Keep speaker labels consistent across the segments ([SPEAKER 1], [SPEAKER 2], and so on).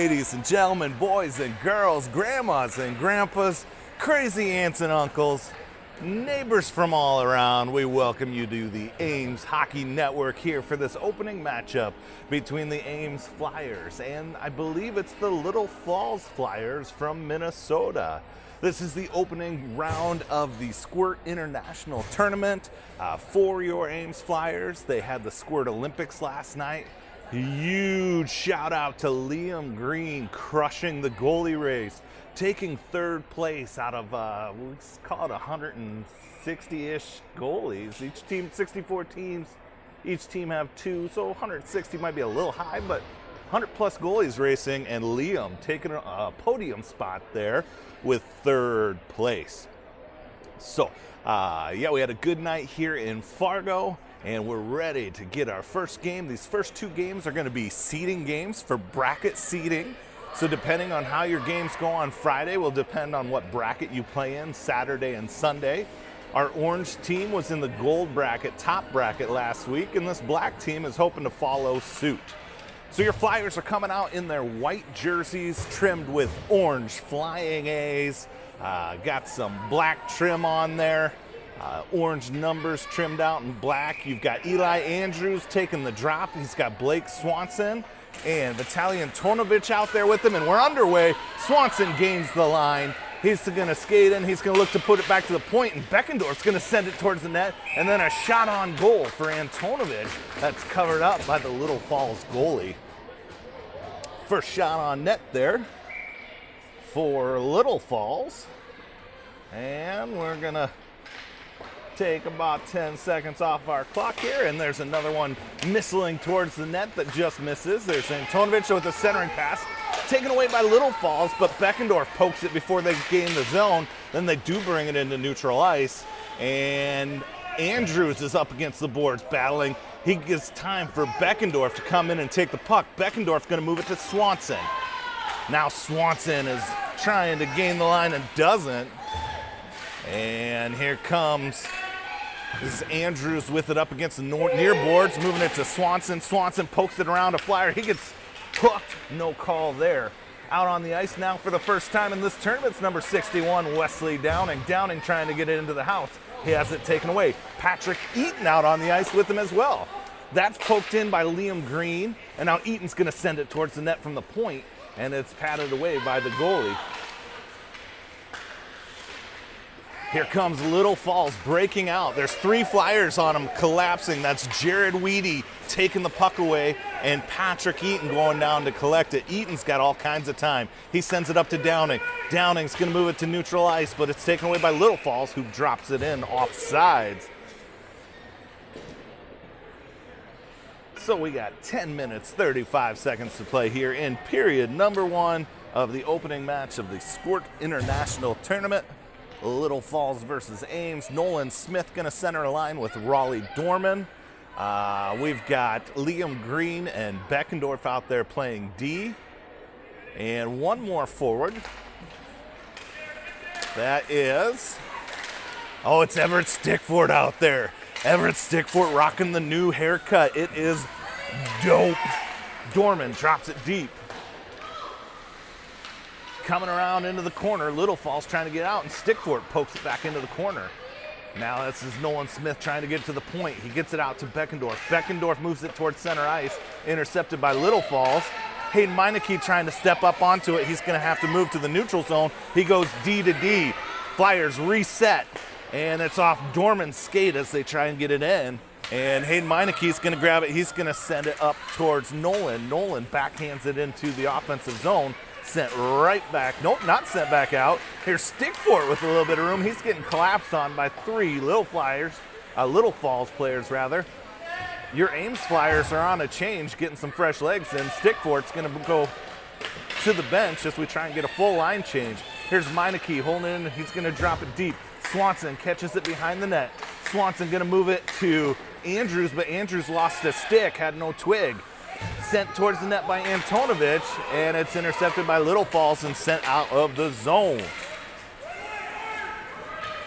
[SPEAKER 1] ladies and gentlemen, boys and girls, grandmas and grandpas, crazy aunts and uncles, neighbors from all around, we welcome you to the Ames Hockey Network here for this opening matchup between the Ames Flyers and I believe it's the Little Falls Flyers from Minnesota. This is the opening round of the Squirt International Tournament for your Ames Flyers. They had the Squirt Olympics last night. Huge shout out to Liam Green crushing the goalie race, taking third place out of, let's call it 160-ish goalies. Each team, 64 teams, each team have two, so 160 might be a little high, but 100 plus goalies racing, and Liam taking a podium spot there with third place. So, yeah, we had a good night here in Fargo, and we're ready to get our first game. These first two games are going to be seeding games for bracket seeding. So depending on how your games go on Friday will depend on what bracket you play in Saturday and Sunday. Our orange team was in the gold bracket, top bracket last week, and this black team is hoping to follow suit. So your Flyers are coming out in their white jerseys trimmed with orange flying A's. Got some black trim on there. Orange numbers trimmed out in black. You've got Eli Andrews taking the drop. He's got Blake Swanson and Vitaly Antonovich out there with him, and we're underway. Swanson gains the line. He's going to skate in. He's going to look to put it back to the point, and Beckendorf's going to send it towards the net, and then a shot on goal for Antonovich. That's covered up by the Little Falls goalie. First shot on net there for Little Falls, and we're going to take about 10 seconds off our clock here, and there's another one missiling towards the net that just misses. There's Antonovich with a centering pass, taken away by Little Falls, but Beckendorf pokes it before they gain the zone. Then they do bring it into neutral ice, and Andrews is up against the boards battling. He gives time for Beckendorf to come in and take the puck. Beckendorf's going to move it to Swanson. Now Swanson is trying to gain the line and doesn't. And here comes, this is Andrews with it up against the near boards, moving it to Swanson. Swanson pokes it around a Flyer. He gets hooked. No call there. Out on the ice now for the first time in this tournament, it's number 61, Wesley Downing. Downing trying to get it into the house. He has it taken away. Patrick Eaton out on the ice with him as well. That's poked in by Liam Green, and now Eaton's going to send it towards the net from the point, and it's patted away by the goalie. Here comes Little Falls breaking out. There's three Flyers on him collapsing. That's Jared Weedy taking the puck away and Patrick Eaton going down to collect it. Eaton's got all kinds of time. He sends it up to Downing. Downing's going to move it to neutral ice, but it's taken away by Little Falls, who drops it in off sides. So we got 10 minutes, 35 seconds to play here in period number one of the opening match of the Squirt International Tournament. Little Falls versus Ames. Nolan Smith going to center a line with Raleigh Dorman. We've got Liam Green and Beckendorf out there playing D. And one more forward. That is, oh, it's Everett Stickford out there. Everett Stickford rocking the new haircut. It is dope. Dorman drops it deep. Coming around into the corner, Little Falls trying to get out, and Stickford pokes it back into the corner. Now this is Nolan Smith trying to get to the point. He gets it out to Beckendorf. Beckendorf moves it towards center ice, intercepted by Little Falls. Hayden Meineke trying to step up onto it. He's going to have to move to the neutral zone. He goes D to D. Flyers reset, and it's off Dorman's skate as they try and get it in. And Hayden Meineke's going to grab it. He's going to send it up towards Nolan. Nolan backhands it into the offensive zone. Sent right back. Nope, not sent back out. Here's Stickford with a little bit of room. He's getting collapsed on by three Little Falls players rather. Your Ames Flyers are on a change, getting some fresh legs in. Stickford's going to go to the bench as we try and get a full line change. Here's Meineke holding it in. He's going to drop it deep. Swanson catches it behind the net. Swanson going to move it to Andrews, but Andrews lost a stick, had no twig. Sent towards the net by Antonovich, and it's intercepted by Little Falls and sent out of the zone.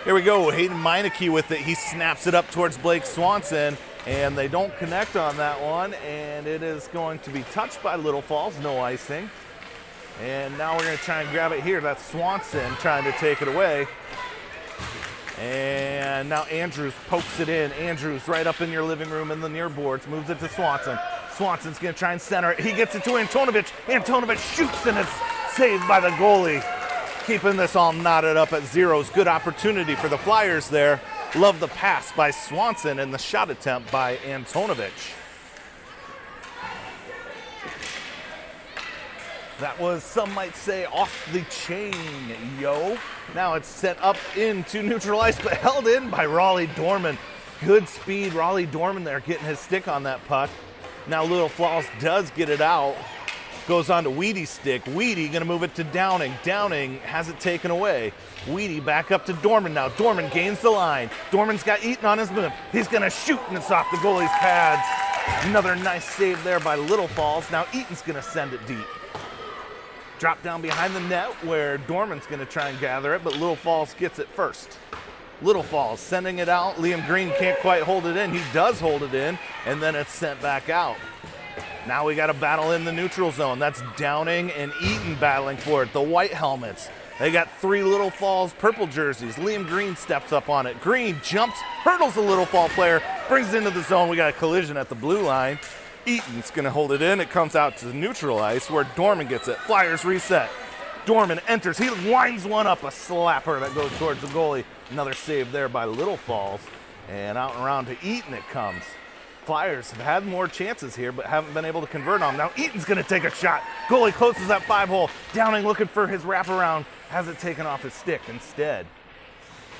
[SPEAKER 1] Here we go, Hayden Meineke with it. He snaps it up towards Blake Swanson, and they don't connect on that one, and it is going to be touched by Little Falls, no icing. And now we're going to try and grab it here. That's Swanson trying to take it away. And now Andrews pokes it in. Andrews right up in your living room in the near boards, moves it to Swanson. Swanson's going to try and center it. He gets it to Antonovich. Antonovich shoots, and it's saved by the goalie. Keeping this all knotted up at zeros. Good opportunity for the Flyers there. Love the pass by Swanson and the shot attempt by Antonovich. That was, some might say, off the chain, yo. Now it's sent up into neutral ice, but held in by Raleigh Dorman. Good speed, Raleigh Dorman there getting his stick on that puck. Now Little Falls does get it out. Goes on to Weedy's stick. Weedy gonna move it to Downing. Downing has it taken away. Weedy back up to Dorman now. Dorman gains the line. Dorman's got Eaton on his move. He's gonna shoot, and it's off the goalie's pads. Another nice save there by Little Falls. Now Eaton's gonna send it deep. Drop down behind the net where Dorman's going to try and gather it, but Little Falls gets it first. Little Falls sending it out. Liam Green can't quite hold it in. He does hold it in, and then it's sent back out. Now we got a battle in the neutral zone. That's Downing and Eaton battling for it. The white helmets. They got 3 Little Falls purple jerseys. Liam Green steps up on it. Green jumps, hurdles the Little Fall player, brings it into the zone. We got a collision at the blue line. Eaton's gonna hold it in. It comes out to the neutral ice where Dorman gets it. Flyers reset. Dorman enters. He winds one up, a slapper that goes towards the goalie. Another save there by Little Falls. And out and around to Eaton it comes. Flyers have had more chances here, but haven't been able to convert on them. Now Eaton's gonna take a shot. Goalie closes that 5-hole. Downing looking for his wraparound. Has it taken off his stick instead.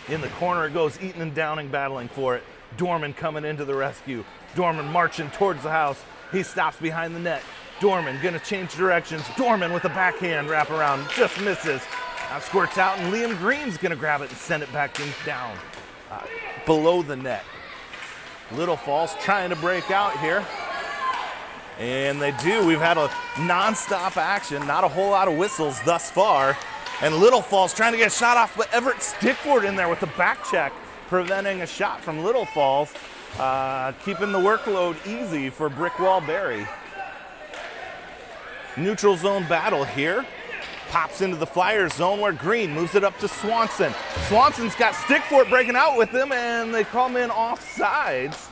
[SPEAKER 1] In the corner it goes. Eaton and Downing battling for it. Dorman coming into the rescue. Dorman marching towards the house. He stops behind the net. Dorman gonna change directions. Dorman with a backhand wraparound, just misses. Now squirts out, and Liam Green's gonna grab it and send it back down below the net. Little Falls trying to break out here. And they do. We've had a non-stop action, not a whole lot of whistles thus far. And Little Falls trying to get a shot off, but Everett Stickford in there with the back check, preventing a shot from Little Falls. Keeping the workload easy for Brickwall Berry. Neutral zone battle here. Pops into the Flyers zone where Green moves it up to Swanson. Swanson's got Stickfort breaking out with him, and they call him in offsides.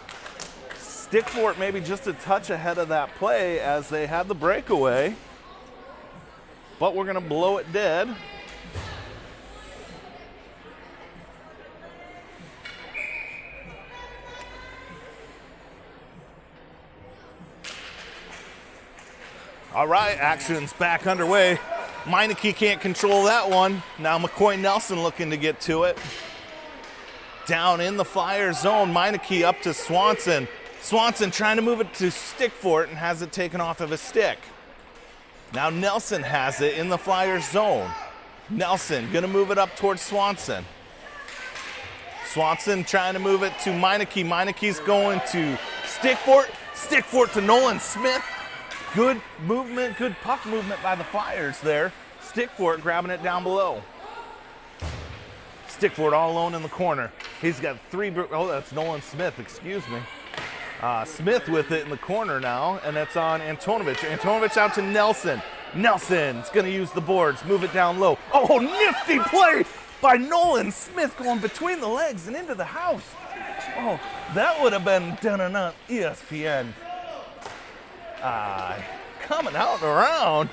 [SPEAKER 1] Stickfort maybe just a touch ahead of that play as they had the breakaway. But we're gonna blow it dead. All right, action's back underway. Meineke can't control that one. Now McCoy Nelson looking to get to it. Down in the Flyers zone, Meineke up to Swanson. Swanson trying to move it to Stickfort and has it taken off of his stick. Now Nelson has it in the Flyers zone. Nelson gonna move it up towards Swanson. Swanson trying to move it to Meineke. Meineke's going to Stickfort. Stickfort to Nolan Smith. Good movement, good puck movement by the Flyers there. Stickfort grabbing it down below. Stickfort all alone in the corner. He's got 3, oh, that's Nolan Smith, excuse me. Smith with it in the corner now, and that's on Antonovich. Antonovich out to Nelson. Nelson's gonna use the boards, move it down low. Oh, nifty play by Nolan Smith going between the legs and into the house. Oh, that would have been done on ESPN. Coming out and around.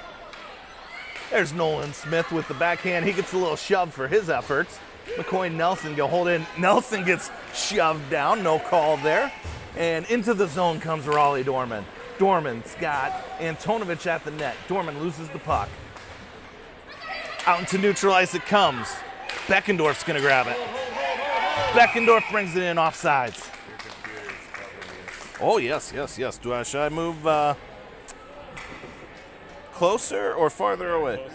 [SPEAKER 1] There's Nolan Smith with the backhand. He gets a little shove for his efforts. McCoy Nelson go hold in. Nelson gets shoved down, no call there. And into the zone comes Raleigh Dorman. Dorman's got Antonovich at the net. Dorman loses the puck. Out into neutral ice it comes. Beckendorf's gonna grab it. Beckendorf brings it in offsides. Oh, yes, yes, yes. Should I move closer or farther away?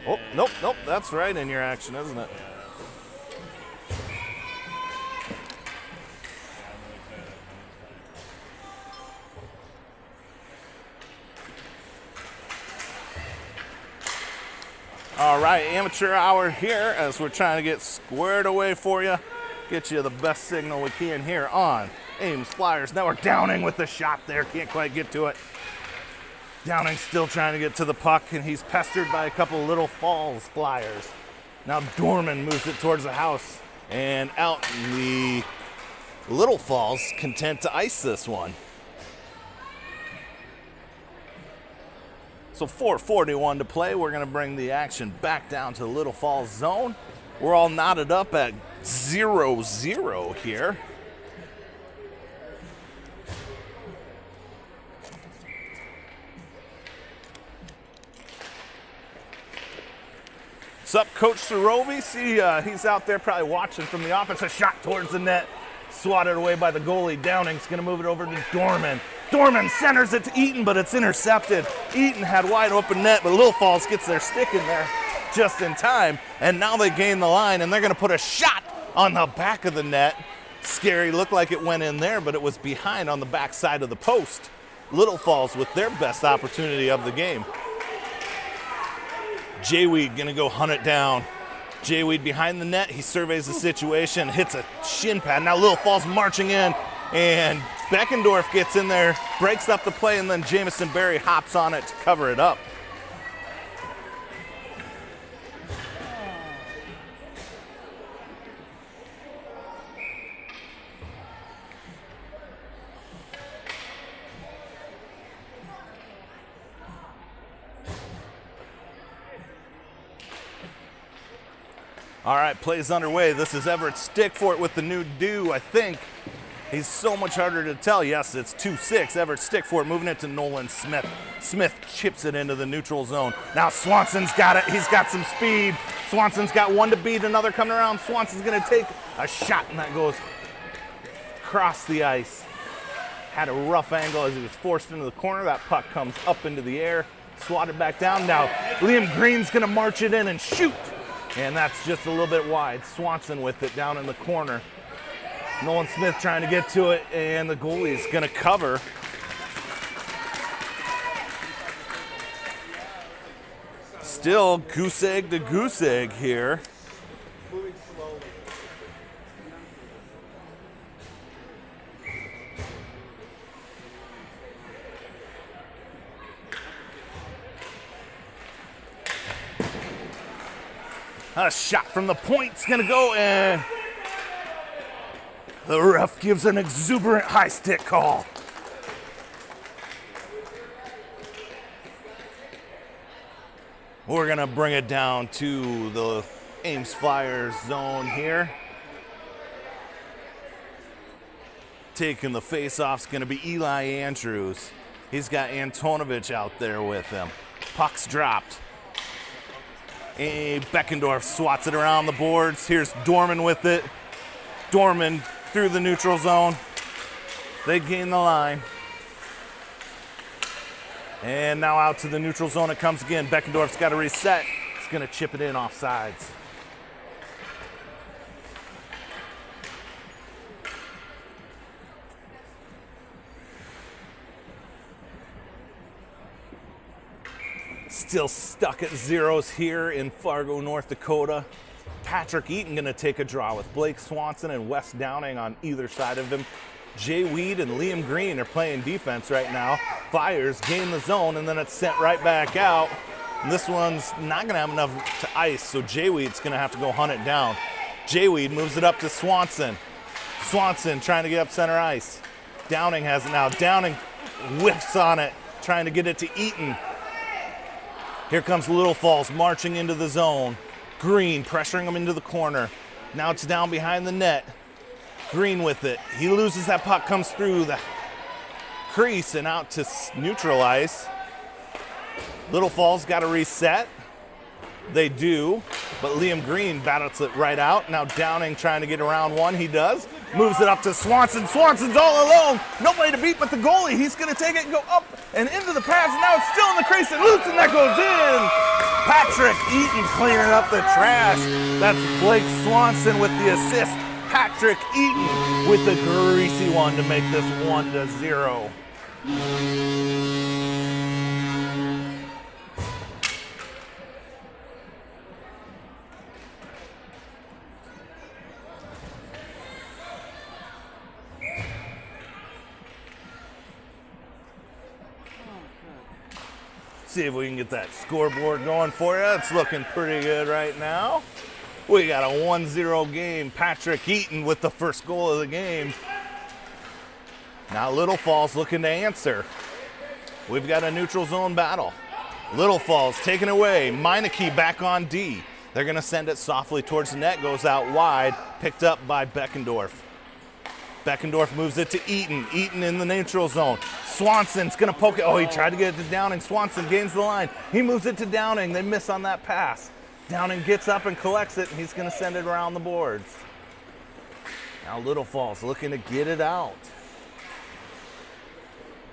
[SPEAKER 1] Oh, nope, nope. That's right in your action, isn't it? All right, amateur hour here as we're trying to get squared away for you. Get you the best signal we can here on Ames Flyers Network. Downing with the shot there, can't quite get to it. Downing still trying to get to the puck, and he's pestered by a couple Little Falls Flyers. Now Dorman moves it towards the house, and out in the Little Falls, content to ice this one. So 4:41 to play. We're going to bring the action back down to the Little Falls zone. We're all knotted up at 0-0 here. What's up, Coach Sorobi? See, he's out there probably watching from the offensive shot towards the net. Swatted away by the goalie. Downing's going to move it over to Dorman. Dorman centers it to Eaton, but it's intercepted. Eaton had wide open net, but Little Falls gets their stick in there just in time. And now they gain the line, and they're going to put a shot on the back of the net. Scary, looked like it went in there, but it was behind on the back side of the post. Little Falls with their best opportunity of the game. Jayweed going to go hunt it down. Jayweed behind the net. He surveys the situation, hits a shin pad. Now Little Falls marching in, and Beckendorf gets in there, breaks up the play, and then Jamison Berry hops on it to cover it up. All right, plays underway. This is Everett Stickfort with the new do, I think. He's so much harder to tell. Yes, it's 2-6. Everett Stickfort moving it to Nolan Smith. Smith chips it into the neutral zone. Now Swanson's got it. He's got some speed. Swanson's got one to beat, another coming around. Swanson's going to take a shot, and that goes across the ice. Had a rough angle as he was forced into the corner. That puck comes up into the air, swatted back down. Now Liam Green's going to march it in and shoot. And that's just a little bit wide. Swanson with it down in the corner. Nolan Smith trying to get to it, and the goalie's going to cover. Still goose egg to goose egg here.
[SPEAKER 2] Moving slowly.
[SPEAKER 1] A shot from the point's going to go, and the ref gives an exuberant high stick call. We're going to bring it down to the Ames Flyers zone here. Taking the face-off's going to be Eli Andrews. He's got Antonovich out there with him. Puck's dropped. And Beckendorf swats it around the boards. Here's Dorman with it. Dorman through the neutral zone. They gain the line. And now out to the neutral zone it comes again. Beckendorf's got to reset. He's going to chip it in off sides. Still stuck at zeros here in Fargo, North Dakota. Patrick Eaton going to take a draw with Blake Swanson and Wes Downing on either side of him. Jay Weed and Liam Green are playing defense right now. Flyers gain the zone, and then it's sent right back out. And this one's not going to have enough to ice, so Jay Weed's going to have to go hunt it down. Jay Weed moves it up to Swanson. Swanson trying to get up center ice. Downing has it now. Downing whiffs on it, trying to get it to Eaton. Here comes Little Falls marching into the zone. Green pressuring him into the corner. Now it's down behind the net. Green with it. He loses that puck, comes through the crease and out to neutral ice. Little Falls got to reset. They do, but Liam Green battles it right out. Now Downing trying to get around one. He does. Moves it up to Swanson. Swanson's all alone. Nobody to beat but the goalie. He's going to take it and go up and into the pass. Now it's still in the crease and loose, and that goes in. Patrick Eaton cleaning up the trash. That's Blake Swanson with the assist. Patrick Eaton with the greasy one to make this 1-0. See if we can get that scoreboard going for you. It's looking pretty good right now. We got a 1-0 game. Patrick Eaton with the first goal of the game. Now Little Falls looking to answer. We've got a neutral zone battle. Little Falls taken away. Meineke back on D. They're going to send it softly towards the net. Goes out wide. Picked up by Beckendorf. Beckendorf moves it to Eaton. Eaton in the neutral zone. Swanson's going to poke it. Oh, he tried to get it to Downing. Swanson gains the line. He moves it to Downing. They miss on that pass. Downing gets up and collects it, and he's going to send it around the boards. Now Little Falls looking to get it out.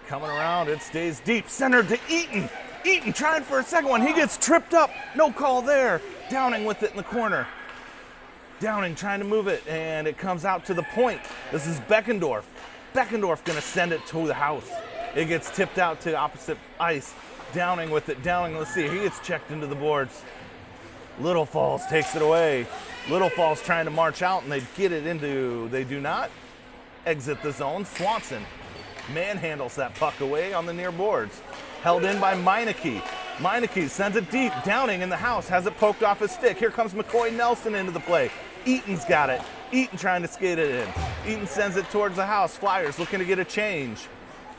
[SPEAKER 1] Coming around, it stays deep. Centered to Eaton. Eaton trying for a second one. He gets tripped up. No call there. Downing with it in the corner. Downing trying to move it, and it comes out to the point. This is Beckendorf. Beckendorf going to send it to the house. It gets tipped out to opposite ice. Downing with it. Downing, let's see. He gets checked into the boards. Little Falls takes it away. Little Falls trying to march out, and they get it into, they do not exit the zone. Swanson manhandles that puck away on the near boards. Held in by Meineke. Meineke sends it deep. Downing in the house has it poked off his stick. Here comes McCoy Nelson into the play. Eaton's got it. Eaton trying to skate it in. Eaton sends it towards the house. Flyers looking to get a change.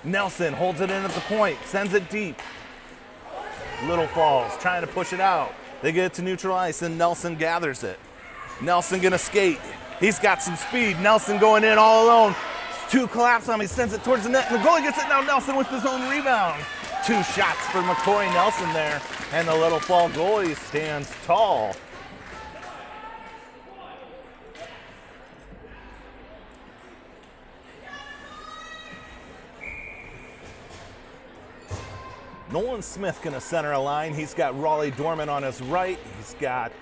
[SPEAKER 1] Nelson holds it in at the point. Sends it deep. Little Falls trying to push it out. They get it to neutral ice, and Nelson gathers it. Nelson gonna skate. He's got some speed. Nelson going in all alone. Two collapse on him. He sends it towards the net, and the goalie gets it. Now Nelson with his own rebound. Two shots for McCoy Nelson there, and the Little Fall goalie stands tall. Nolan Smith gonna center a line. He's got Raleigh Dorman on his right. He's got,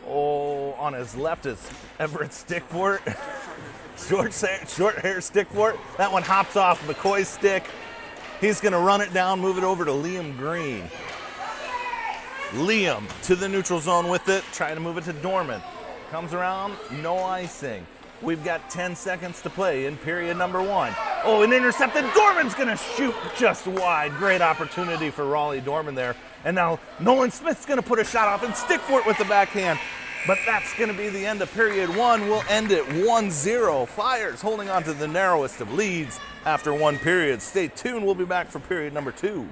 [SPEAKER 1] on his left is Everett Stickfort. short hair Stickfort. That one hops off McCoy's stick. He's gonna run it down, move it over to Liam Green. Liam to the neutral zone with it, trying to move it to Dorman. Comes around, no icing. We've got 10 seconds to play in period number 1. Oh, an intercepted. Dorman's gonna shoot just wide. Great opportunity for Raleigh Dorman there. And now Nolan Smith's gonna put a shot off and Stickfort with the backhand. But that's gonna be the end of period 1. We'll end it 1-0. Flyers holding on to the narrowest of leads after 1 period. Stay tuned, we'll be back for period number 2.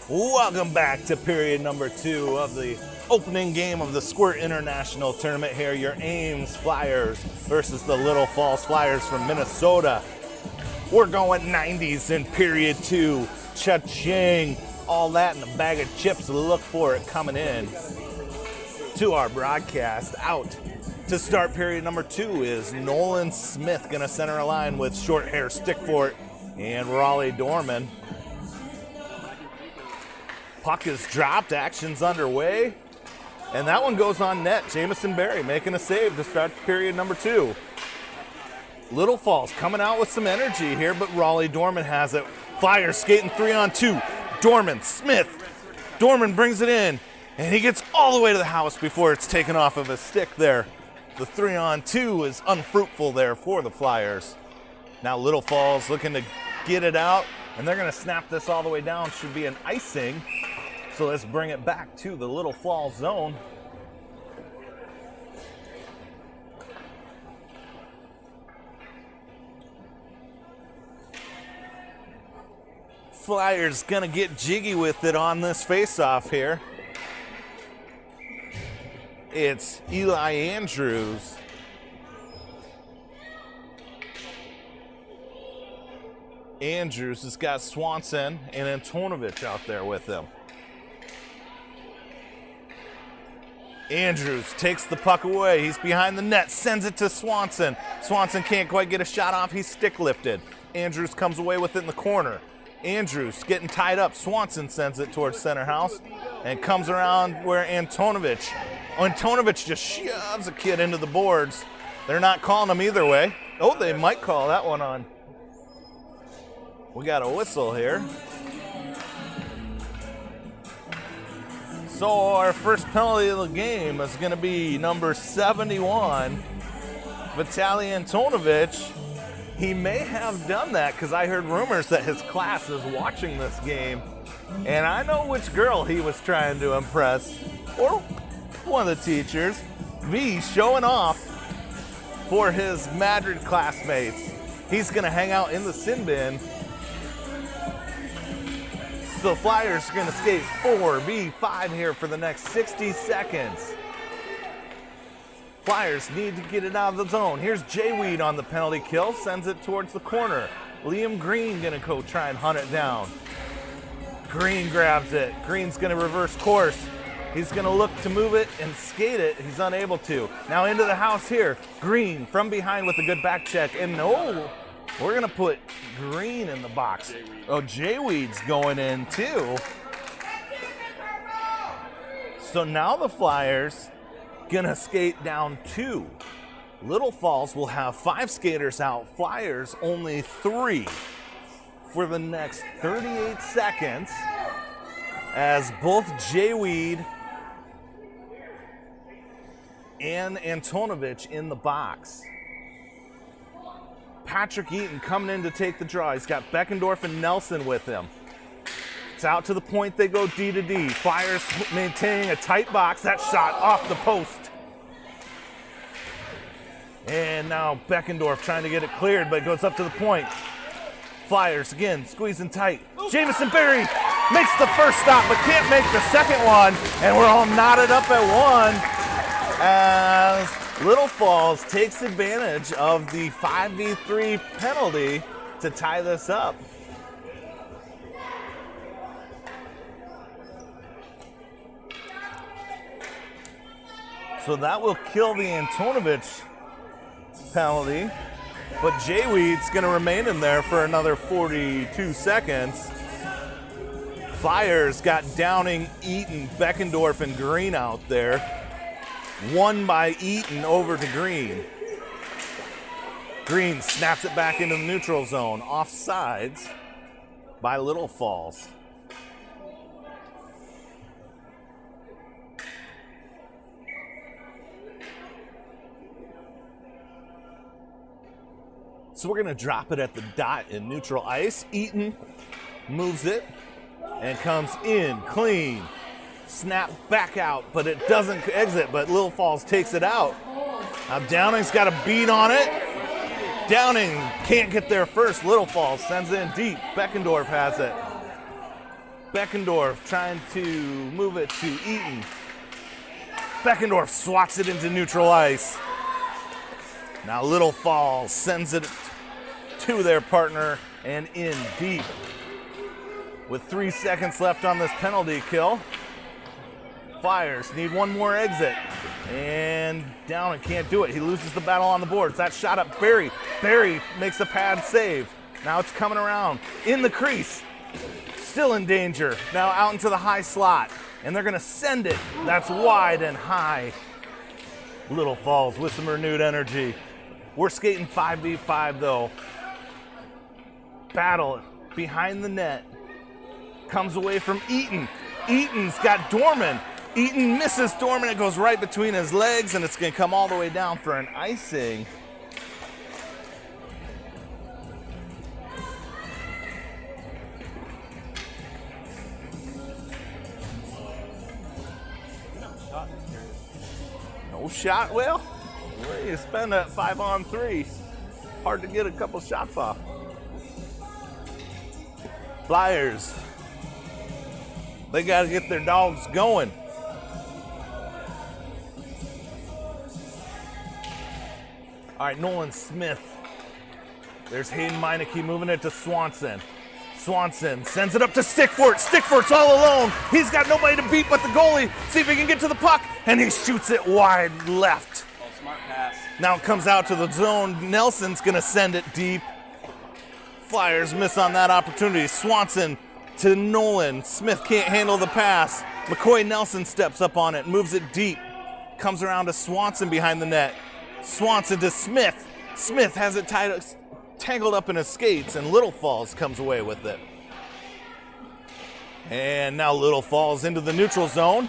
[SPEAKER 1] Welcome back to period number 2 of the opening game of the Squirt International Tournament here. Your Ames Flyers versus the Little Falls Flyers from Minnesota. We're going 90s in period 2. Cha-ching. All that in a bag of chips. Look for it coming in to our broadcast. Out to start period number 2 is Nolan Smith going to center a line with short hair Stickfort and Raleigh Dorman. Puck is dropped, action's underway, and that one goes on net. Jamison Berry making a save to start period number 2. Little Falls coming out with some energy here, but Raleigh Dorman has it. Flyers skating 3-on-2. Dorman, Smith, Dorman brings it in, and he gets all the way to the house before it's taken off of his stick there. The 3-on-2 is unfruitful there for the Flyers. Now Little Falls looking to get it out, and they're gonna snap this all the way down. Should be an icing. So let's bring it back to the Little Falls zone. Flyers gonna get jiggy with it on this face-off here. It's Eli Andrews. Andrews has got Swanson and Antonovich out there with him. Andrews takes the puck away. He's behind the net, sends it to Swanson. Swanson can't quite get a shot off. He's stick lifted. Andrews comes away with it in the corner. Andrews getting tied up. Swanson sends it towards center house and comes around where Antonovich just shoves a kid into the boards. They're not calling him either way. Oh, they might call that one on. We got a whistle here. So our first penalty of the game is going to be number 71, Vitaly Antonovich. He may have done that because I heard rumors that his class is watching this game. And I know which girl he was trying to impress, or one of the teachers. V showing off for his Madrid classmates. He's going to hang out in the sin bin. So the Flyers are going to skate 4v5 here for the next 60 seconds. Flyers need to get it out of the zone. Here's Jay Weed on the penalty kill, sends it towards the corner. Liam Green gonna go try and hunt it down. Green grabs it. Green's gonna reverse course. He's gonna look to move it and skate it. He's unable to. Now into the house here. Green from behind with a good back check. And no, we're gonna put Green in the box. Oh, Jay Weed's going in too. So now the Flyers gonna skate down 2. Little Falls will have 5 skaters out. Flyers only 3 for the next 38 seconds as both Jay Weed and Antonovich in the box. Patrick Eaton coming in to take the draw. He's got Beckendorf and Nelson with him. It's out to the point, they go D to D. Flyers maintaining a tight box. That shot off the post. And now Beckendorf trying to get it cleared, but it goes up to the point. Flyers again squeezing tight. Jamison Berry makes the first stop, but can't make the second one. And we're all knotted up at 1 as Little Falls takes advantage of the 5v3 penalty to tie this up. So that will kill the Antonovich penalty, but Jay Weed's gonna remain in there for another 42 seconds. Flyers got Downing, Eaton, Beckendorf, and Green out there. Won by Eaton over to Green. Green snaps it back into the neutral zone, offsides by Little Falls. So we're gonna drop it at the dot in neutral ice. Eaton moves it and comes in clean. Snap back out, but it doesn't exit, but Little Falls takes it out. Now Downing's got a beat on it. Downing can't get there first. Little Falls sends it in deep. Beckendorf has it. Beckendorf trying to move it to Eaton. Beckendorf swats it into neutral ice. Now Little Falls sends it to their partner and in deep. With 3 seconds left on this penalty kill, Flyers need one more exit. And Downing can't do it. He loses the battle on the boards. That shot up Barry. Barry makes a pad save. Now it's coming around in the crease. Still in danger. Now out into the high slot. And they're gonna send it. That's wide and high. Little Falls with some renewed energy. We're skating 5v5 though. Battle behind the net. Comes away from Eaton. Eaton's got Dorman. Eaton misses Dorman. It goes right between his legs, and it's going to come all the way down for an icing. No shot, Will? Where do you spend that 5-on-3? Hard to get a couple shots off. Flyers. They got to get their dogs going. All right, Nolan Smith. There's Hayden Meineke moving it to Swanson. Swanson sends it up to Stickfort. Stickfort's all alone. He's got nobody to beat but the goalie. See if he can get to the puck, and he shoots it wide left.
[SPEAKER 2] Oh, smart pass.
[SPEAKER 1] Now it comes out to the zone. Nelson's gonna send it deep. Flyers miss on that opportunity. Swanson to Nolan. Smith can't handle the pass. McCoy Nelson steps up on it, moves it deep. Comes around to Swanson behind the net. Swanson to Smith. Smith has it tangled up in his skates, and Little Falls comes away with it. And now Little Falls into the neutral zone.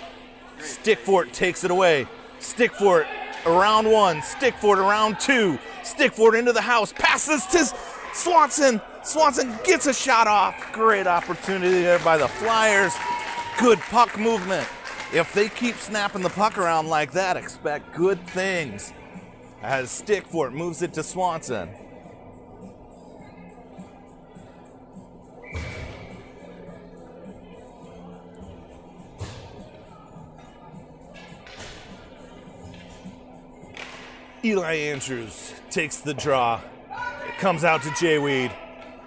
[SPEAKER 1] Stickfort takes it away. Stickfort around one. Stickfort around two. Stickfort into the house. Passes to Swanson. Swanson gets a shot off. Great opportunity there by the Flyers. Good puck movement. If they keep snapping the puck around like that, expect good things. As Stickfort moves it to Swanson. Eli Andrews takes the draw. It comes out to Jay Weed.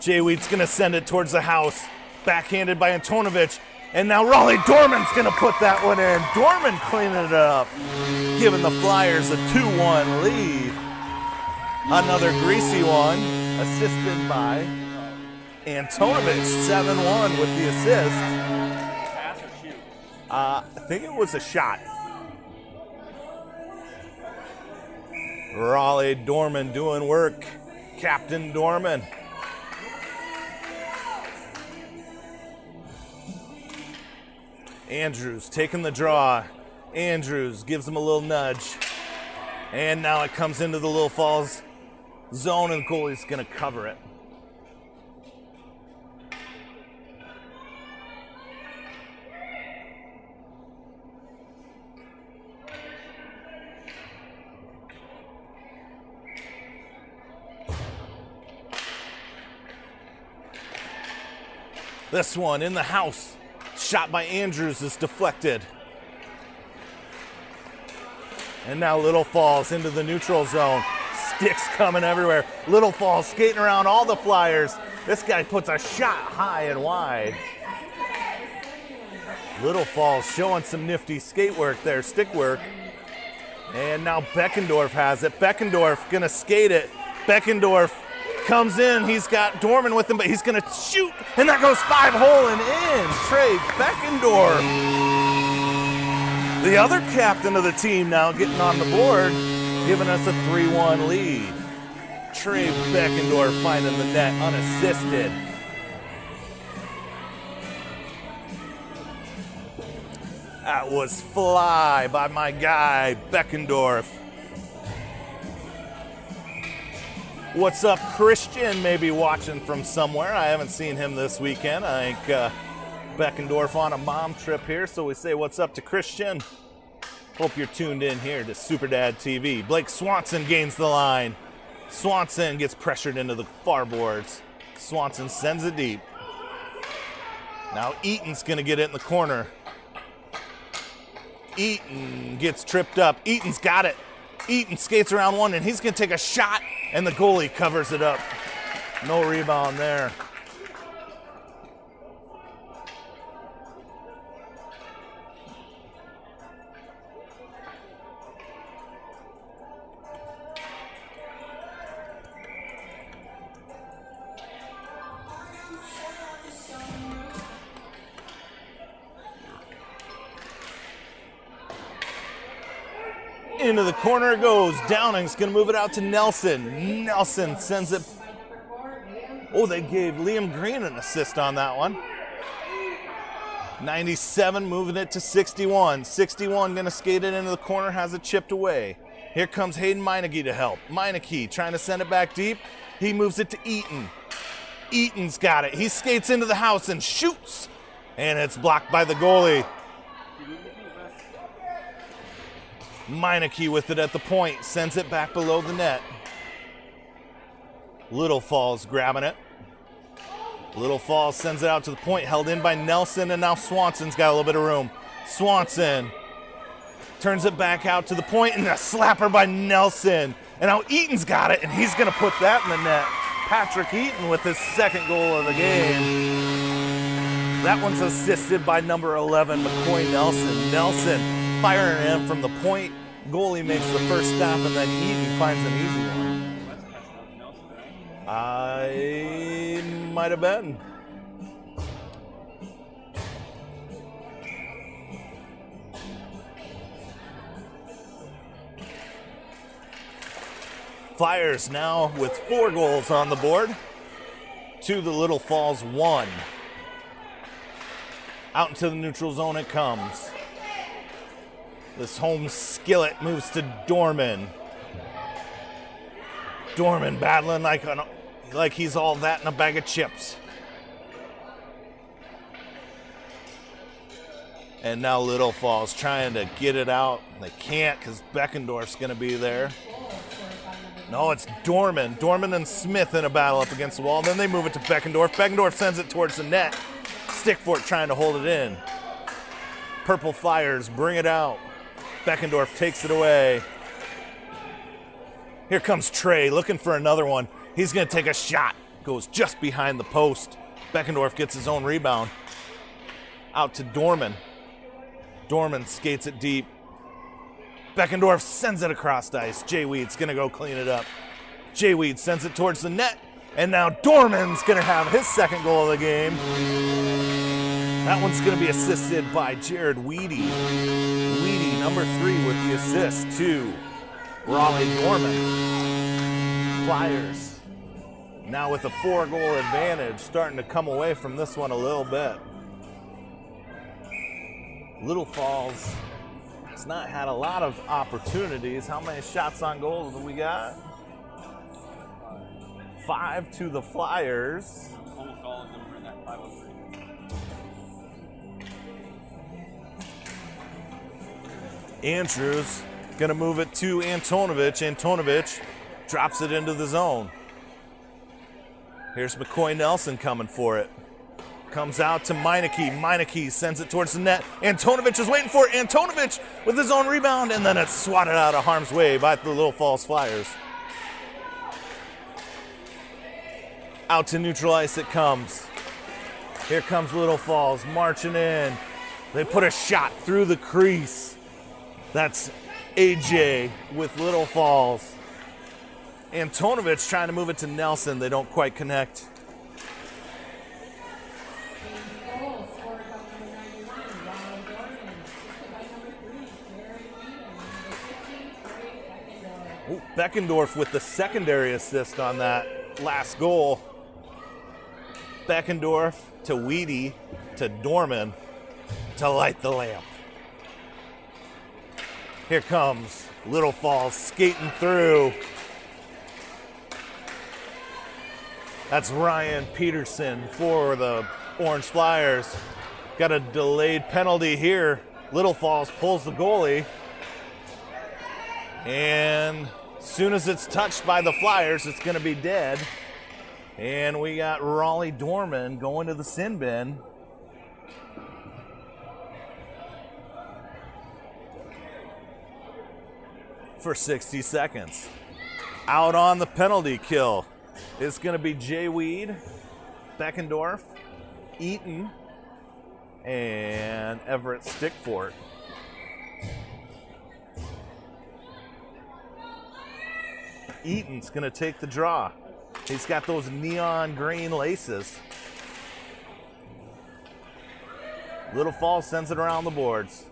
[SPEAKER 1] Jay Weed's gonna send it towards the house. Backhanded by Antonovich. And now Raleigh Dorman's gonna put that one in. Dorman cleaning it up, giving the Flyers a 2-1 lead. Another greasy one, assisted by Antonovich, 7-1 with the assist.
[SPEAKER 2] Pass or shoot?
[SPEAKER 1] I think it was a shot. Raleigh Dorman doing work. Captain Dorman. Andrews taking the draw. Andrews gives him a little nudge. And now it comes into the Little Falls zone, and the goalie's going to cover it. This one in the house. Shot by Andrews is deflected. And now Little Falls into the neutral zone. Sticks coming everywhere. Little Falls skating around all the Flyers. This guy puts a shot high and wide. Little Falls showing some nifty skate work there, stick work. And now Beckendorf has it. Beckendorf gonna skate it. Beckendorf comes in. He's got Dorman with him, but he's gonna shoot, and that goes 5-hole and in. Trey Beckendorf, the other captain of the team, now getting on the board, giving us a 3-1 lead. Trey Beckendorf finding the net unassisted. That was fly by my guy, Beckendorf. What's up, Christian? Maybe watching from somewhere. I haven't seen him this weekend. I think Beckendorf on a mom trip here, so we say what's up to Christian. Hope you're tuned in here to SuperDad TV. Blake Swanson gains the line. Swanson gets pressured into the far boards. Swanson sends it deep. Now Eaton's gonna get it in the corner. Eaton gets tripped up. Eaton's got it. Eaton skates around one, and he's gonna take a shot, and the goalie covers it up. No rebound there. Into the corner it goes. Downing's gonna move it out to Nelson. Nelson sends it. Oh, they gave Liam Green an assist on that one. 97 moving it to 61. 61 gonna skate it into the corner, has it chipped away. Here comes Hayden Meineke to help. Meineke trying to send it back deep. He moves it to Eaton. Eaton's got it. He skates into the house and shoots. And it's blocked by the goalie. Meineke with it at the point, sends it back below the net. Little Falls grabbing it. Little Falls sends it out to the point, held in by Nelson, and now Swanson's got a little bit of room. Swanson turns it back out to the point, and a slapper by Nelson. And now Eaton's got it, and he's gonna put that in the net. Patrick Eaton with his second goal of the game. That one's assisted by number 11, McCoy Nelson. Nelson firing in from the point. Goalie makes the first stop, and then Eaton finds an easy one. I might have been. Flyers now with 4 goals on the board. To the Little Falls 1. Out into the neutral zone it comes. This home skillet moves to Dorman. Dorman battling like he's all that in a bag of chips. And now Little Falls trying to get it out. They can't because Beckendorf's going to be there. No, it's Dorman. Dorman and Smith in a battle up against the wall. Then they move it to Beckendorf. Beckendorf sends it towards the net. Stickfort trying to hold it in. Purple Flyers bring it out. Beckendorf takes it away. Here comes Trey looking for another one. He's going to take a shot. Goes just behind the post. Beckendorf gets his own rebound. Out to Dorman. Dorman skates it deep. Beckendorf sends it across the ice. Jay Weed's going to go clean it up. Jay Weed sends it towards the net. And now Dorman's going to have his second goal of the game. That one's going to be assisted by Jared Weedy. Weedy, number 3, with the assist to Raleigh Dorman. Flyers now with a 4-goal advantage, starting to come away from this one a little bit. Little Falls has not had a lot of opportunities. How many shots on goal have we got? 5 to the Flyers.
[SPEAKER 2] Almost all of them were in that 5-on-3.
[SPEAKER 1] Andrews gonna move it to Antonovich. Antonovich drops it into the zone. Here's McCoy Nelson coming for it. Comes out to Meineke. Meineke sends it towards the net. Antonovich is waiting for it. Antonovich with his own rebound, and then it's swatted out of harm's way by the Little Falls Flyers. Out to neutral ice it comes. Here comes Little Falls marching in. They put a shot through the crease. That's AJ with Little Falls. Antonovich trying to move it to Nelson. They don't quite connect. Ooh, Beckendorf with the secondary assist on that last goal. Beckendorf to Weedy to Dorman to light the lamp. Here comes Little Falls skating through. That's Ryan Peterson for the Orange Flyers. Got a delayed penalty here. Little Falls pulls the goalie. And as soon as it's touched by the Flyers, it's going to be dead. And we got Raleigh Dorman going to the sin bin. For 60 seconds. Out on the penalty kill. It's going to be Jay Weed, Beckendorf, Eaton, and Everett Stickfort. Eaton's going to take the draw. He's got those neon green laces. Little Falls sends it around the boards.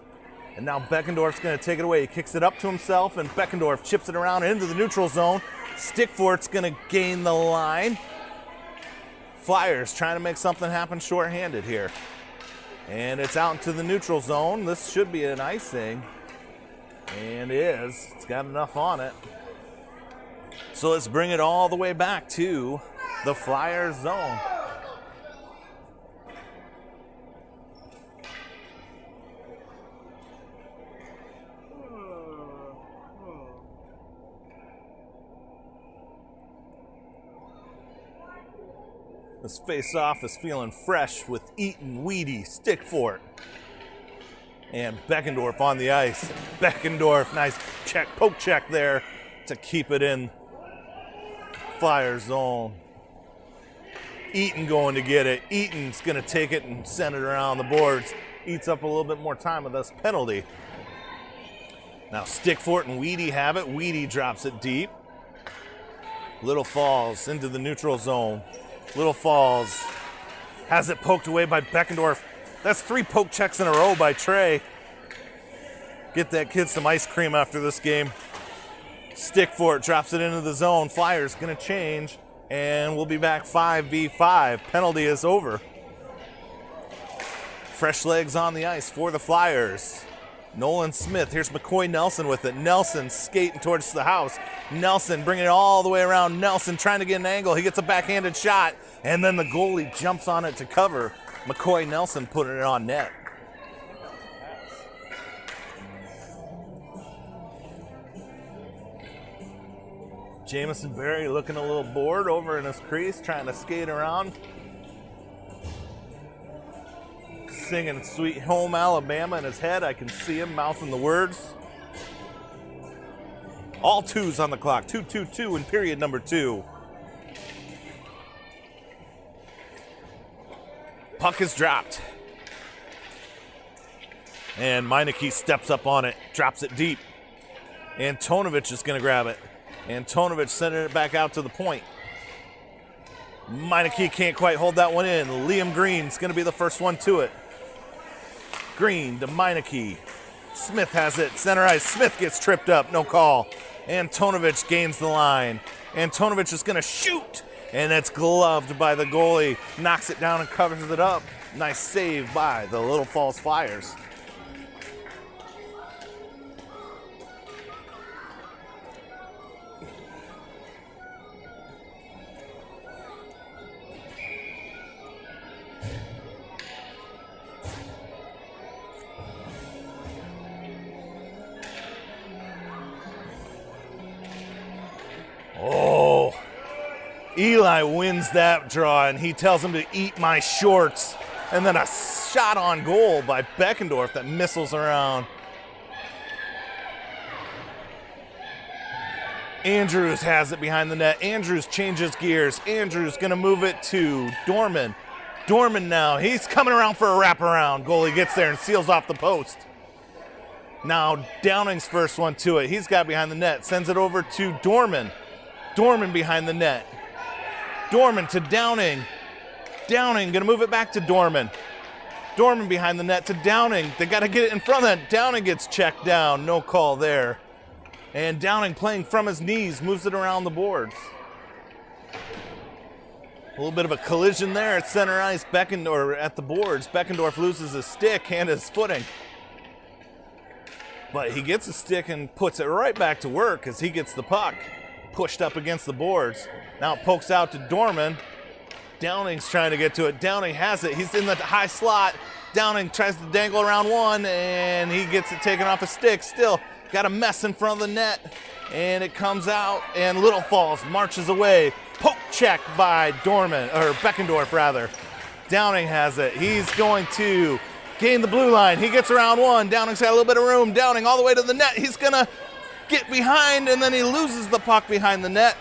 [SPEAKER 1] And now Beckendorf's going to take it away. He kicks it up to himself, and Beckendorf chips it around into the neutral zone. Stickfort's going to gain the line. Flyers trying to make something happen shorthanded here. And it's out into the neutral zone. This should be an icing. And is. It's got enough on it. So let's bring it all the way back to the Flyers zone. This face-off is feeling fresh with Eaton, Weedy, Stickfort, and Beckendorf on the ice. Beckendorf, nice check, poke check there to keep it in Fire zone. Eaton going to get it. Eaton's going to take it and send it around the boards. Eats up a little bit more time with this penalty. Now Stickfort and Weedy have it. Weedy drops it deep. Little Falls into the neutral zone. Little Falls has it poked away by Beckendorf. That's 3 poke checks in a row by Trey. Get that kid some ice cream after this game. Stickfort drops it into the zone. Flyers gonna change, and we'll be back 5v5. Penalty is over. Fresh legs on the ice for the Flyers. Nolan Smith, here's McCoy Nelson with it. Nelson skating towards the house. Nelson bringing it all the way around. Nelson trying to get an angle. He gets a backhanded shot, and then the goalie jumps on it to cover. McCoy Nelson putting it on net. Jamison Berry looking a little bored over in his crease, trying to skate around. Singing Sweet Home Alabama in his head. I can see him mouthing the words. All 2s on the clock. 2-2-2 in period number 2. Puck is dropped. And Meineke steps up on it, drops it deep. Antonovich is going to grab it. Antonovich sending it back out to the point. Meineke can't quite hold that one in. Liam Green's going to be the first one to it. Green to Meineke. Smith has it, center ice. Smith gets tripped up, no call. Antonovich gains the line. Antonovich is gonna shoot, and it's gloved by the goalie. Knocks it down and covers it up. Nice save by the Little Falls Flyers. Oh, Eli wins that draw, and he tells him to eat my shorts. And then a shot on goal by Beckendorf that missiles around. Andrews has it behind the net. Andrews changes gears. Andrews gonna move it to Dorman. Dorman now, he's coming around for a wraparound. Goalie gets there and seals off the post. Now Downing's first one to it. He's got it behind the net, sends it over to Dorman. Dorman behind the net. Dorman to Downing. Downing gonna move it back to Dorman. Dorman behind the net to Downing. They gotta get it in front of that. Downing gets checked down, no call there. And Downing playing from his knees, moves it around the boards. A little bit of a collision there at center ice, Beckendorf at the boards. Beckendorf loses his stick and his footing. But he gets a stick and puts it right back to work as he gets the puck pushed up against the boards. Now it pokes out to Dorman. Downing's trying to get to it. Downing has it. He's in the high slot. Downing tries to dangle around one, and he gets it taken off a stick. Still got a mess in front of the net, and it comes out, and Little Falls marches away. Poke check by Dorman, or Beckendorf rather. Downing has it. He's going to gain the blue line. He gets around one. Downing's got a little bit of room. Downing all the way to the net. He's gonna get behind, and then he loses the puck behind the net.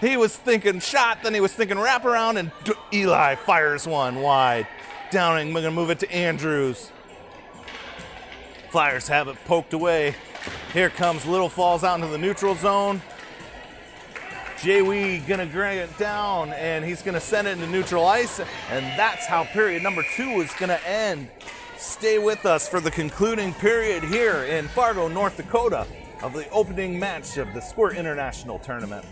[SPEAKER 1] He was thinking shot, then he was thinking wraparound, and Eli fires one wide. Downing gonna move it to Andrews. Flyers have it poked away. Here comes Little Falls out into the neutral zone. Jay Wee gonna drag it down, and he's gonna send it into neutral ice, and that's how period number 2 is gonna end. Stay with us for the concluding period here in Fargo, North Dakota, of the opening match of the Squirt International Tournament.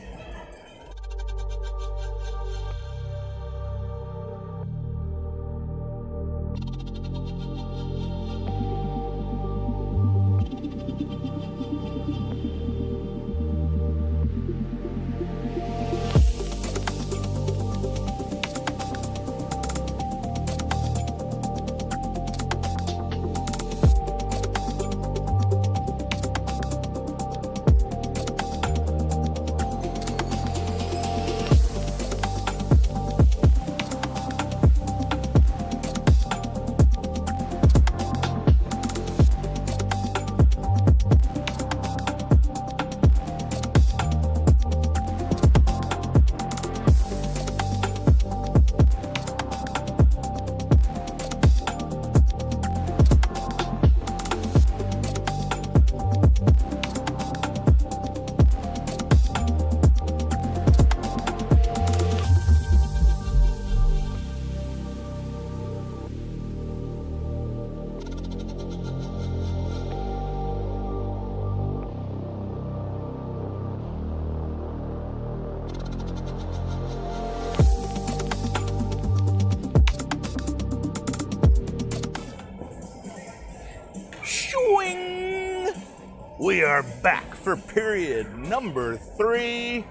[SPEAKER 1] We are back for period number 3.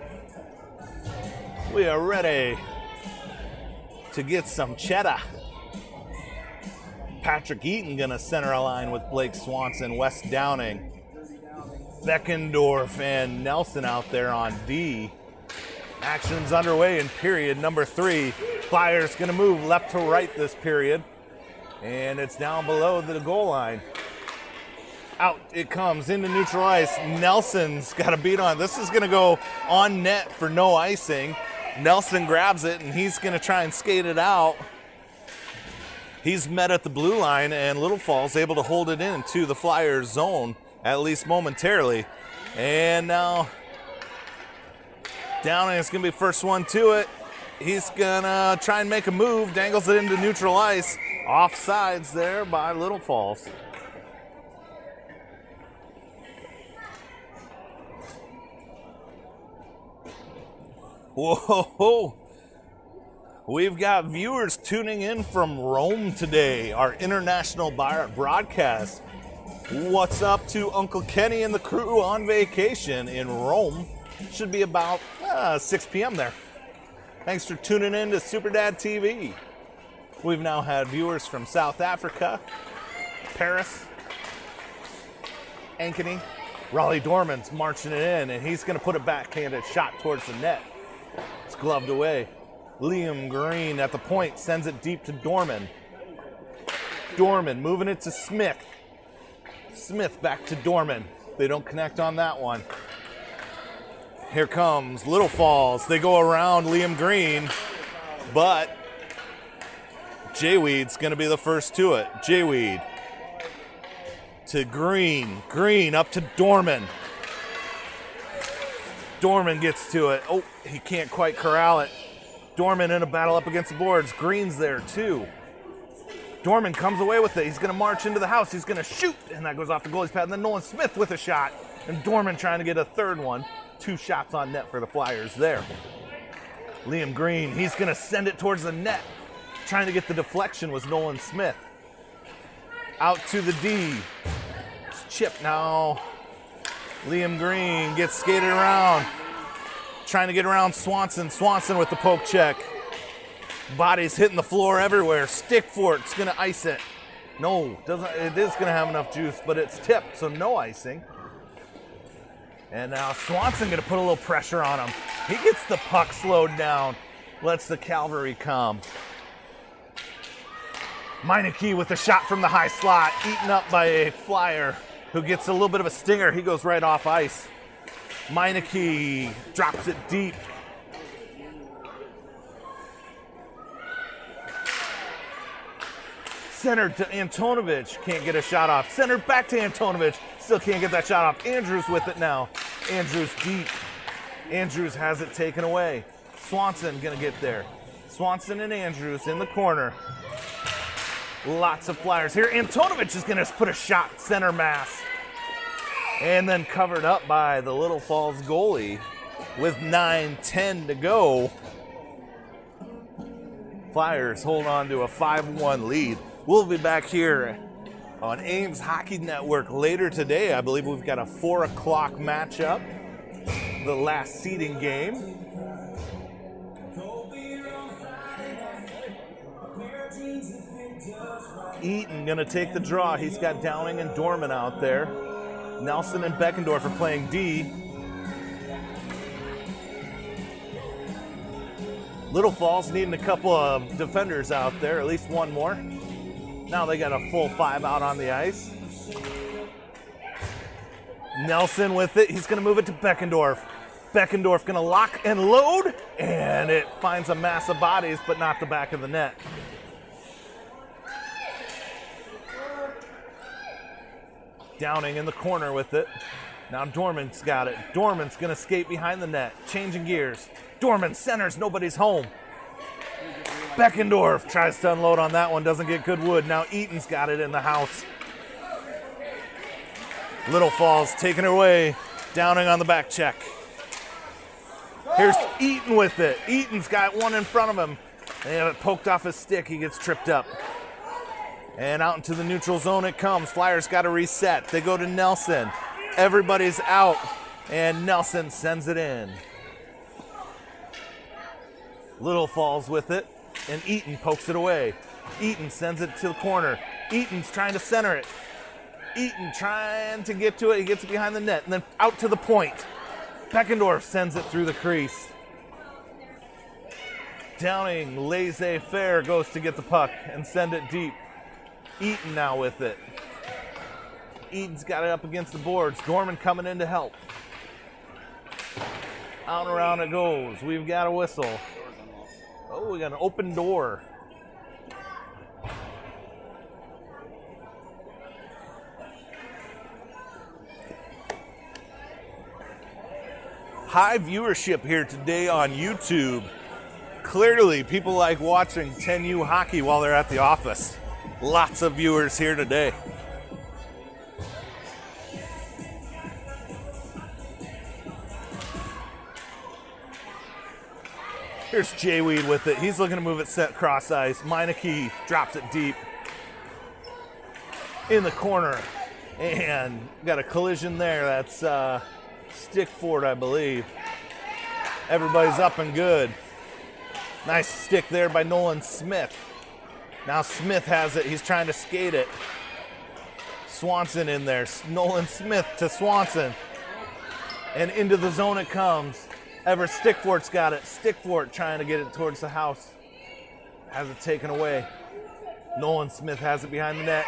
[SPEAKER 1] We are ready to get some cheddar. Patrick Eaton gonna center a line with Blake Swanson, Wes Downing, Beckendorf, and Nelson out there on D. Action's underway in period number 3. Flyers gonna move left to right this period, and it's down below the goal line. Out it comes into neutral ice. Nelson's got a beat on. This is gonna go on net for no icing. Nelson grabs it, and he's gonna try and skate it out. He's met at the blue line, and Little Falls able to hold it into the Flyers zone, at least momentarily. And now Downing is gonna be first one to it. He's gonna try and make a move, dangles it into neutral ice. Offsides there by Little Falls. Whoa, we've got viewers tuning in from Rome today, our international broadcast. What's up to Uncle Kenny and the crew on vacation in Rome? Should be about 6 p.m. there. Thanks for tuning in to SuperDad TV. We've now had viewers from South Africa, Paris, Ankeny. Raleigh Dorman's marching it in, and he's going to put a backhanded shot towards the net. It's gloved away. Liam Green at the point sends it deep to Dorman. Dorman moving it to Smith. Smith back to Dorman. They don't connect on that one. Here comes Little Falls. They go around Liam Green, but Jayweed's going to be the first to it. Jayweed to Green. Green up to Dorman. Dorman gets to it. Oh, he can't quite corral it. Dorman in a battle up against the boards. Green's there too. Dorman comes away with it. He's going to march into the house. He's going to shoot, and that goes off the goalie's pad. And then Nolan Smith with a shot, and Dorman trying to get a third one. 2 shots on net for the Flyers there. Liam Green, he's going to send it towards the net. Trying to get the deflection was Nolan Smith. Out to the D. It's chipped now. Liam Green gets skated around. Trying to get around Swanson. Swanson with the poke check. Body's hitting the floor everywhere. Stick for it. It's going to ice it. No, doesn't. It is going to have enough juice, but it's tipped, so no icing. And now Swanson going to put a little pressure on him. He gets the puck slowed down. Lets the cavalry come. Meineke with a shot from the high slot. Eaten up by a Flyer who gets a little bit of a stinger. He goes right off ice. Meineke drops it deep. Center to Antonovich, can't get a shot off. Center back to Antonovich, still can't get that shot off. Andrews with it now. Andrews deep. Andrews has it taken away. Swanson gonna get there. Swanson and Andrews in the corner. Lots of Flyers here. Antonovich is gonna put a shot center mass. And then covered up by the Little Falls goalie with 9:10 to go. Flyers hold on to a 5-1 lead. We'll be back here on Ames Hockey Network later today. I believe we've got a 4 o'clock matchup, the last seeding game. Eaton gonna take the draw. He's got Downing and Dorman out there. Nelson and Beckendorf are playing D. Little Falls needing a couple of defenders out there, at least one more. Now they got a full 5 out on the ice. Nelson with it. He's going to move it to Beckendorf. Beckendorf going to lock and load, and it finds a mass of bodies, but not the back of the net. Downing in the corner with it. Now Dorman's got it. Dorman's going to skate behind the net, changing gears. Dorman centers, nobody's home. Beckendorf tries to unload on that one, doesn't get good wood. Now Eaton's got it in the house. Little Falls taking it away. Downing on the back check. Here's Eaton with it. Eaton's got one in front of him. They have it poked off his stick. He gets tripped up. And out into the neutral zone it comes. Flyers got to reset. They go to Nelson. Everybody's out, and Nelson sends it in. Little Falls with it, and Eaton pokes it away. Eaton sends it to the corner. Eaton's trying to center it. Eaton trying to get to it. He gets it behind the net, and then out to the point. Beckendorf sends it through the crease. Downing, laissez-faire, goes to get the puck and send it deep. Eaton now with it. Eaton's got it up against the boards. Dorman coming in to help. Out and around it goes. We've got a whistle. Oh, we got an open door. High viewership here today on YouTube. Clearly, people like watching 10U hockey while they're at the office. Lots of viewers here today. Here's Jayweed with it. He's looking to move it set cross ice. Meineke drops it deep in the corner. And got a collision there. That's Stickford, I believe. Everybody's up and good. Nice stick there by Nolan Smith. Now Smith has it. He's trying to skate it. Swanson in there. Nolan Smith to Swanson. And into the zone it comes. Ever Stickfort's got it. Stickfort trying to get it towards the house. Has it taken away. Nolan Smith has it behind the net.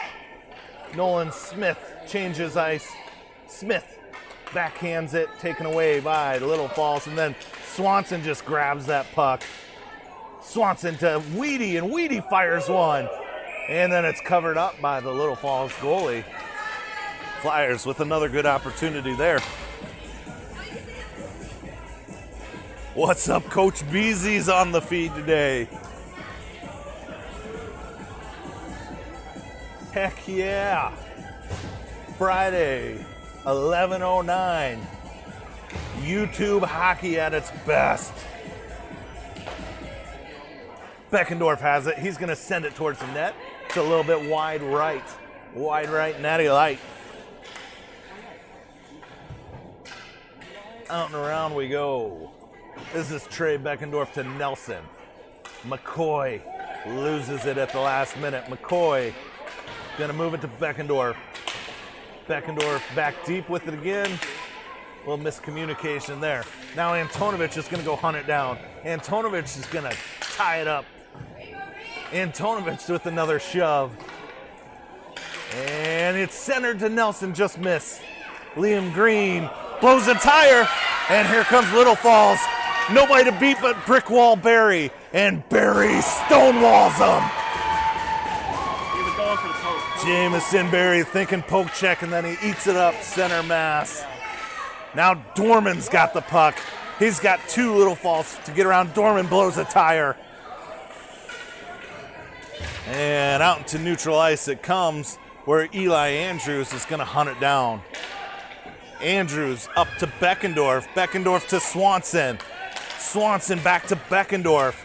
[SPEAKER 1] Nolan Smith changes ice. Smith backhands it, taken away by the Little Falls, and then Swanson just grabs that puck. Swanson to Weedy, and Weedy fires one. And then it's covered up by the Little Falls goalie. Flyers with another good opportunity there. What's up, Coach Beezy's on the feed today. Heck yeah. Friday, 11:09. YouTube hockey at its best. Beckendorf has it. He's going to send it towards the net. It's a little bit wide right. Wide right, natty light. Out and around we go. This is Trey Beckendorf to Nelson. McCoy loses it at the last minute. McCoy going to move it to Beckendorf. Beckendorf back deep with it again. A little miscommunication there. Now Antonovich is going to go hunt it down. Antonovich is going to tie it up. Antonovich with another shove. And it's centered to Nelson, just missed. Liam Green blows a tire, and here comes Little Falls. Nobody to beat but Brickwall Barry, and Barry stonewalls him.
[SPEAKER 2] He was going for the poke.
[SPEAKER 1] Jameson Barry thinking poke check, and then he eats it up, center mass. Now Dorman's got the puck. He's got two Little Falls to get around. Dorman blows a tire. And out into neutral ice it comes, where Eli Andrews is going to hunt it down. Andrews up to Beckendorf. Beckendorf to Swanson. Swanson back to Beckendorf.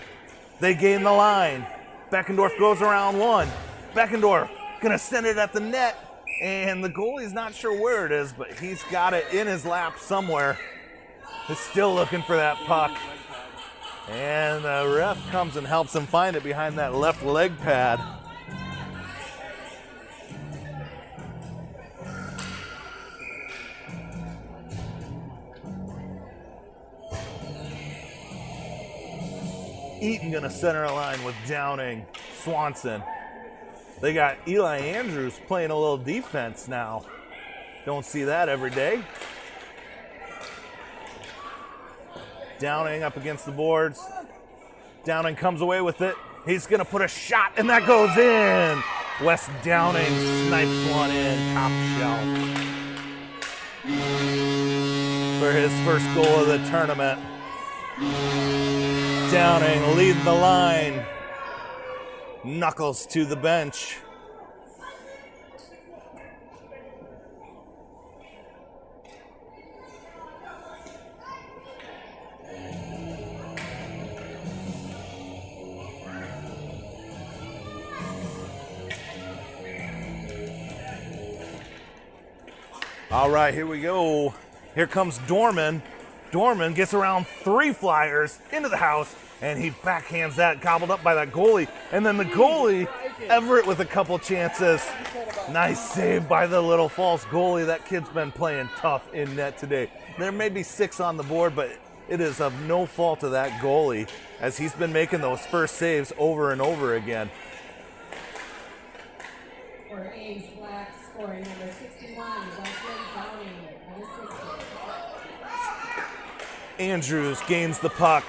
[SPEAKER 1] They gain the line. Beckendorf goes around one. Beckendorf going to send it at the net. And the goalie's not sure where it is, but he's got it in his lap somewhere. He's still looking for that puck. And the ref comes and helps him find it behind that left leg pad. Eaton gonna center a line with Downing, Swanson. They got Eli Andrews playing a little defense now. Don't see that every day. Downing up against the boards. Downing comes away with it. He's gonna put a shot, and that goes in. Wes Downing snipes one in, top shelf. For his first goal of the tournament. Downing leading the line. Knuckles to the bench. All right, here we go. Here comes Dorman. Dorman gets around 3 Flyers into the house, and he backhands that, gobbled up by that goalie. And then the goalie, Everett, with a couple chances. Nice save by the Little Falls goalie. That kid's been playing tough in net today. There may be 6 on the board, but it is of no fault of that goalie, as he's been making those first saves over and over again.
[SPEAKER 3] For Ames Flyers, scoring number 61,
[SPEAKER 1] Andrews gains the puck.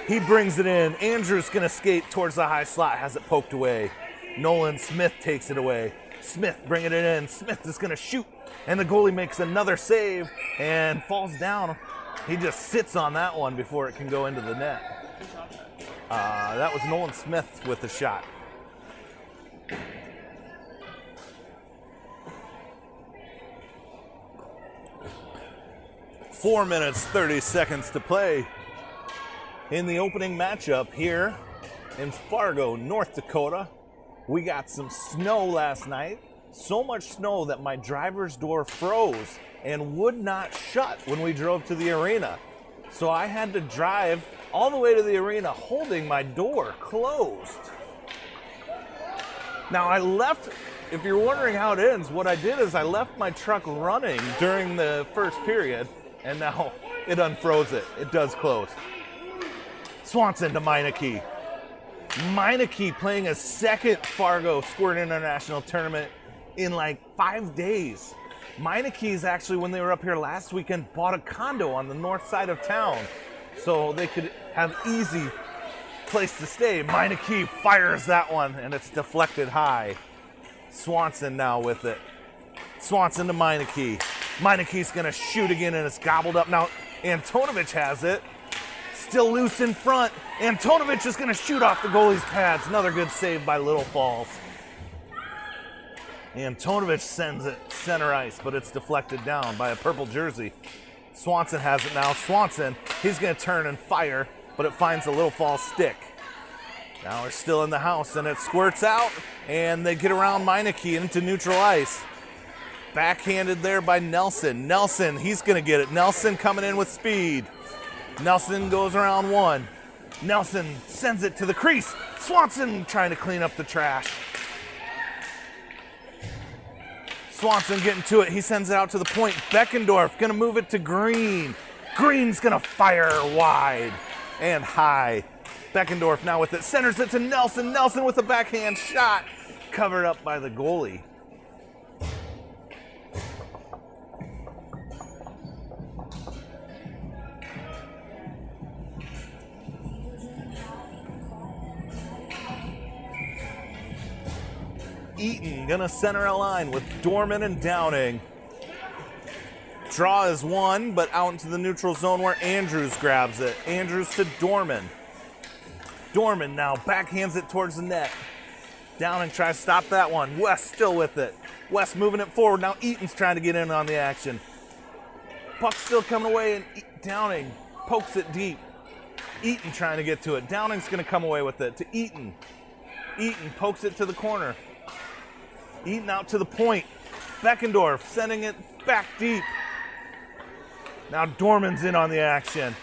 [SPEAKER 1] He brings it in. Andrews gonna skate towards the high slot, has it poked away. Nolan Smith takes it away. Smith bringing it in. Smith is gonna shoot, and the goalie makes another save and falls down. He just sits on that one before it can go into the net. That was Nolan Smith with the shot. Four minutes, 30 seconds to play in the opening matchup here in Fargo, North Dakota. We got some snow last night, so much snow that my driver's door froze and would not shut when we drove to the arena. So I had to drive all the way to the arena holding my door closed. Now I left, if you're wondering how it ends, what I did is I left my truck running during the first period, and now it unfroze it. It does close. Swanson to Meineke. Meineke playing a second Fargo Squirt International Tournament in like 5 days. Meineke's actually, when they were up here last weekend, bought a condo on the north side of town so they could have easy place to stay. Meineke fires that one, and it's deflected high. Swanson now with it. Swanson to Meineke. Meineke's gonna shoot again, and it's gobbled up. Now Antonovich has it. Still loose in front. Antonovich is gonna shoot off the goalie's pads. Another good save by Little Falls. Antonovich sends it center ice, but it's deflected down by a purple jersey. Swanson has it now. Swanson, he's gonna turn and fire, but it finds the Little Falls stick. Now we're still in the house, and it squirts out, and they get around Meineke into neutral ice. Backhanded there by Nelson. Nelson, he's gonna get it. Nelson coming in with speed. Nelson goes around one. Nelson sends it to the crease. Swanson trying to clean up the trash. Swanson getting to it. He sends it out to the point. Beckendorf gonna move it to Green. Green's gonna fire wide and high. Beckendorf now with it. Centers it to Nelson. Nelson with a backhand shot. Covered up by the goalie. Eaton gonna center a line with Dorman and Downing. Draw is one, but out into the neutral zone where Andrews grabs it. Andrews to Dorman. Dorman now backhands it towards the net. Downing tries to stop that one. West still with it. West moving it forward. Now Eaton's trying to get in on the action. Puck still coming away, and Downing pokes it deep. Eaton trying to get to it. Downing's gonna come away with it to Eaton. Eaton pokes it to the corner. Eaton out to the point. Beckendorf sending it back deep. Now Dorman's in on the action.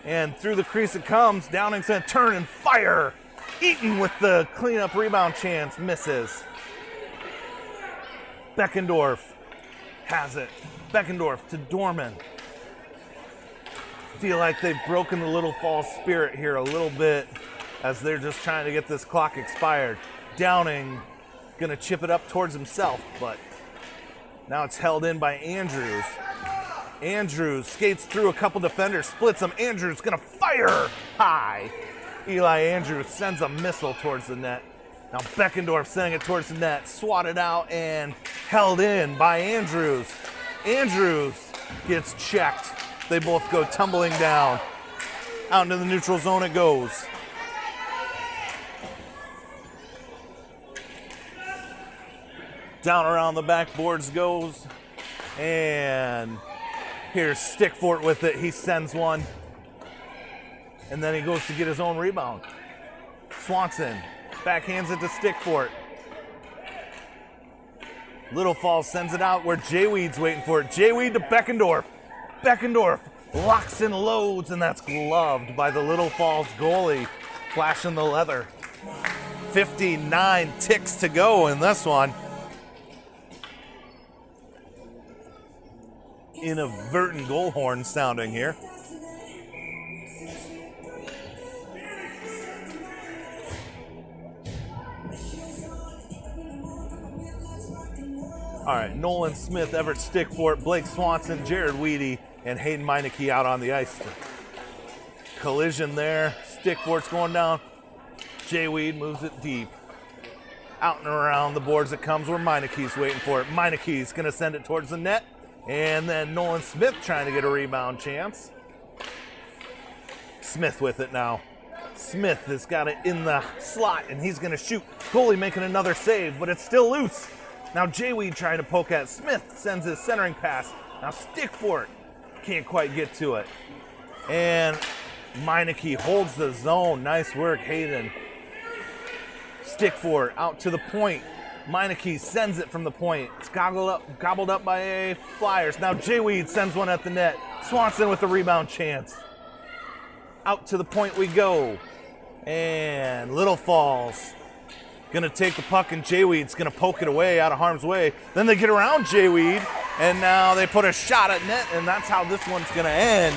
[SPEAKER 1] And through the crease it comes. Downing's gonna turn and fire. Eaton with the cleanup rebound chance, misses. Beckendorf has it. Beckendorf to Dorman. Feel like they've broken the Little Falls spirit here a little bit as they're just trying to get this clock expired. Downing gonna chip it up towards himself, but now it's held in by Andrews. Andrews skates through a couple defenders, splits them. Andrews gonna fire high. Eli Andrews sends a missile towards the net. Now Beckendorf sending it towards the net, swatted out and held in by Andrews. Andrews gets checked. They both go tumbling down. Out into the neutral zone it goes. Down around the backboards goes, and here's Stickfort with it. He sends one, and then he goes to get his own rebound. Swanson backhands it to Stickfort. Little Falls sends it out where J-Weed's waiting for it. J-Weed to Beckendorf. Beckendorf locks and loads, and that's gloved by the Little Falls goalie, flashing the leather. 59 ticks to go in this one. Inadvertent goal horn sounding here. All right, Nolan Smith, Everett Stickfort, Blake Swanson, Jared Weedy, and Hayden Meineke out on the ice. Collision there. Stickfort's going down. Jay Weed moves it deep. Out and around the boards it comes where Meineke's waiting for it. Meineke's going to send it towards the net. And then Nolan Smith trying to get a rebound chance. Smith with it now. Smith has got it in the slot, and he's going to shoot. Goalie making another save, but it's still loose. Now J-Weed trying to poke at Smith, sends his centering pass. Now Stickfort can't quite get to it. And Meineke holds the zone. Nice work, Hayden. Stickfort out to the point. Meineke sends it from the point. It's gobbled up by Flyers. Now J-Weed sends one at the net. Swanson with the rebound chance. Out to the point we go. And Little Falls gonna take the puck, and J-Weed's gonna poke it away out of harm's way. Then they get around J-Weed, and now they put a shot at net, and that's how this one's gonna end.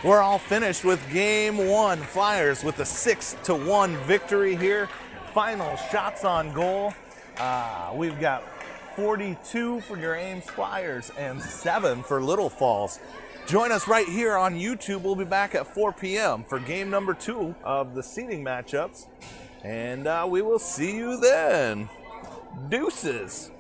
[SPEAKER 1] We're all finished with game one. Flyers with a 6-1 victory here. Final shots on goal. We've got 42 for your Ames Flyers and 7 for Little Falls. Join us right here on YouTube. We'll be back at 4 p.m. for game number 2 of the seeding matchups. And we will see you then. Deuces.